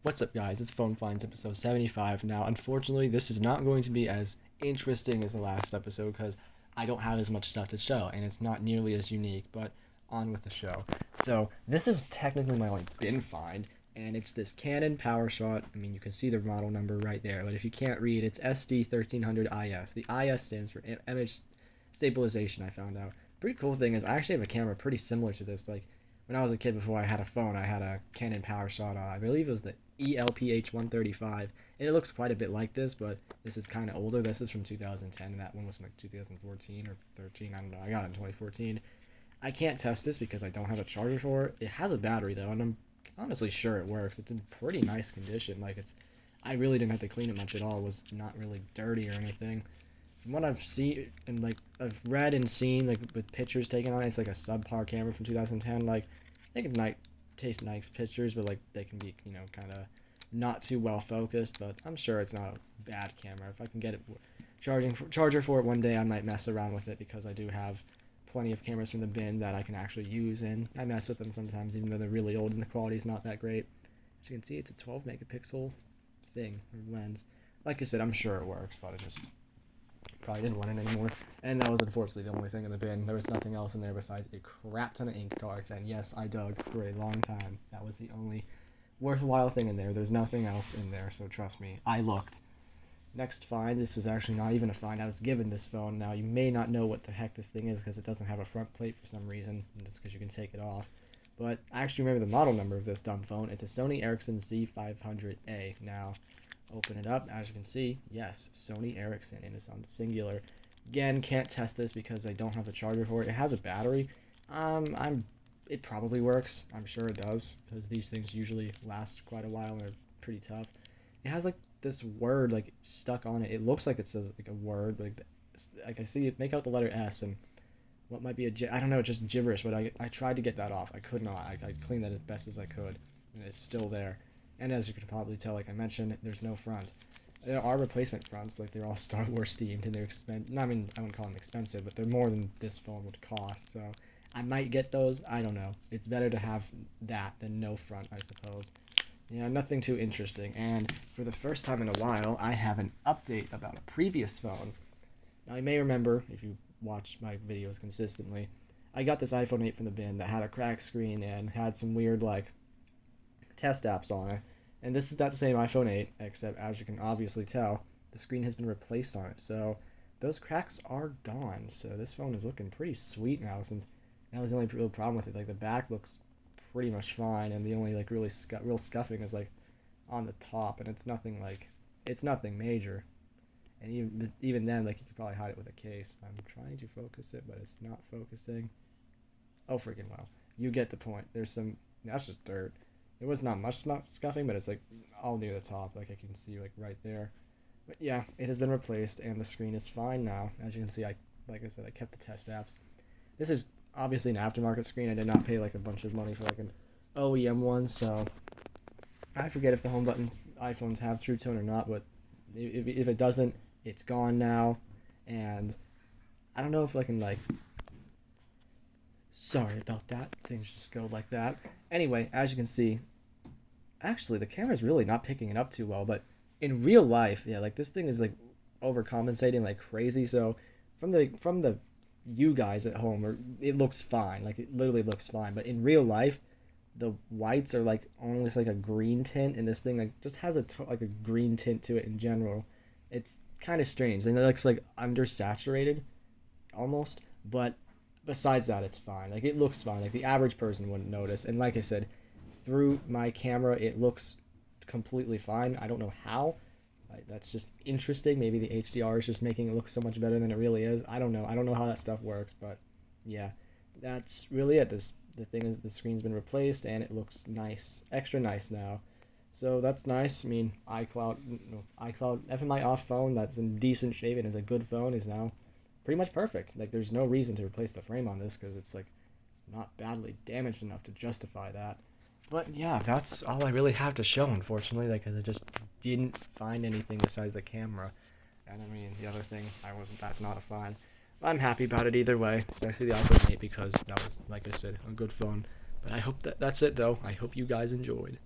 What's up, guys? It's Phone Finds episode 75. Now, unfortunately, this is not going to be as interesting as the last episode because I don't have as much stuff to show and it's not nearly as unique, but on with the show. So, this is technically my only bin find, and it's this Canon PowerShot. I mean, you can see the model number right there, but if you can't read, it's SD1300IS. The IS stands for image stabilization, I found out. Pretty cool thing is I actually have a camera pretty similar to this. Like, when I was a kid, before I had a phone, I had a Canon PowerShot. I believe it was the ELPH135, and it looks quite a bit like this, but this is kind of older. This is from 2010, and that one was from like 2014 or 13. I don't know. I got it in 2014. I can't test this because I don't have a charger for it. It has a battery though, and I'm honestly sure it works. It's in pretty nice condition. Like I really didn't have to clean it much at all. It was not really dirty or anything. From what I've seen and like I've read and seen like with pictures taken on it, it's like a subpar camera from 2010. Like they can taste nice pictures, but like they can be kind of not too well focused. But I'm sure it's not a bad camera. If I can get it charger for it one day, I might mess around with it because I do have plenty of cameras from the bin that I can actually use, and I mess with them sometimes even though they're really old and the quality is not that great. As you can see, it's a 12 megapixel thing or lens. Like I said, I'm sure it works, but I just probably didn't want it anymore. And that was unfortunately the only thing in the bin. There was nothing else in there besides a crap ton of ink cards. And yes, I dug for a long time. That was the only worthwhile thing in there. There's nothing else in there, so trust me, I looked. Next find, this is actually not even a find. I was given this phone. Now, you may not know what the heck this thing is because it doesn't have a front plate for some reason, just because you can take it off. But I actually remember the model number of this dumb phone. It's a Sony Ericsson Z500A. Now, open it up. As you can see, yes, Sony Ericsson, and it's on singular. Again, can't test this because I don't have a charger for it. It has a battery. It probably works. I'm sure it does because these things usually last quite a while and they're pretty tough. It has like this word like stuck on it. It looks like it says like a word, like I see it. Make out the letter S and what might be I don't know, just gibberish. But I tried to get that off. I could not. I cleaned that as best as I could, and it's still there. And as you can probably tell, like I mentioned, there's no front. There are replacement fronts, like they're all Star Wars themed, and they're expensive. I mean, I wouldn't call them expensive, but they're more than this phone would cost. So I might get those. I don't know. It's better to have that than no front, I suppose. Yeah, nothing too interesting. And for the first time in a while, I have an update about a previous phone. Now, you may remember, if you watch my videos consistently, I got this iPhone 8 from the bin that had a cracked screen and had some weird, like, test apps on it. And this is that same iPhone 8, except as you can obviously tell, the screen has been replaced on it. So those cracks are gone. So this phone is looking pretty sweet now, since that was the only real problem with it. Like the back looks pretty much fine, and the only like real scuffing is like on the top, and it's nothing major. And even then, like you could probably hide it with a case. I'm trying to focus it, but it's not focusing. Oh freaking well, you get the point. That's just dirt. It was not much scuffing, but it's like all near the top, like I can see like right there. But yeah, it has been replaced, and the screen is fine now. As you can see, like I said, I kept the test apps. This is obviously an aftermarket screen. I did not pay like a bunch of money for like an OEM one, so I forget if the home button iPhones have True Tone or not, but if it doesn't, it's gone now. And I don't know if I can like... Sorry about that. Things just go like that. Anyway, as you can see, actually the camera's really not picking it up too well, but in real life, yeah, like this thing is like overcompensating like crazy. So from the you guys at home, it looks fine. Like it literally looks fine. But in real life, the whites are like almost like a green tint, and this thing like just has like a green tint to it in general. It's kind of strange, and it looks like undersaturated, almost. But besides that, it's fine. Like it looks fine. Like the average person wouldn't notice. And like I said, through my camera, it looks completely fine. I don't know how. That's just interesting. Maybe the HDR is just making it look so much better than it really is. I don't know. I don't know how that stuff works, but yeah, that's really it. The thing is, the screen's been replaced and it looks nice, extra nice now. So that's nice. I mean, even my off phone that's in decent shape and is a good phone is now pretty much perfect. Like there's no reason to replace the frame on this because it's like not badly damaged enough to justify that. But yeah, that's all I really have to show, unfortunately, like, 'cause I just didn't find anything besides the camera. And I mean, the other thing, that's not a find. I'm happy about it either way, especially the iPhone 8 because that was, like I said, a good phone. But I hope that's it though. I hope you guys enjoyed.